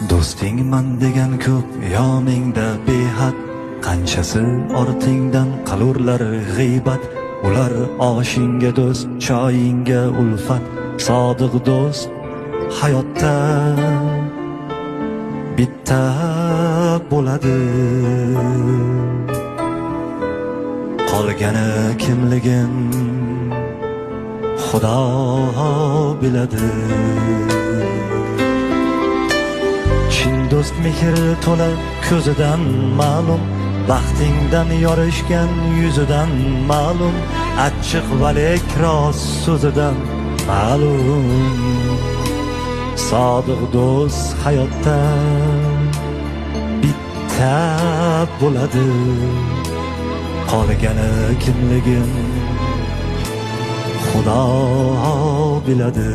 Do'stingman degan ko'p yoningda behad, qanchasi ortingdan qalurlar g'iybat. Ular oshingga do'st, choyingga ulfat. Sodiq do'st hayotda bitta bo'ladi. Qolgani kimligin Xudo biladi. Chin do'st mehri to'la ko'zidan ma'lum, baxtingdan yorishgan yuzidan ma'lum, achchiq valik rost so'zidan ma'lum. Sodiq do'st hayotda bitta bo'ladi. Qolgani kimligin Xudo biladi.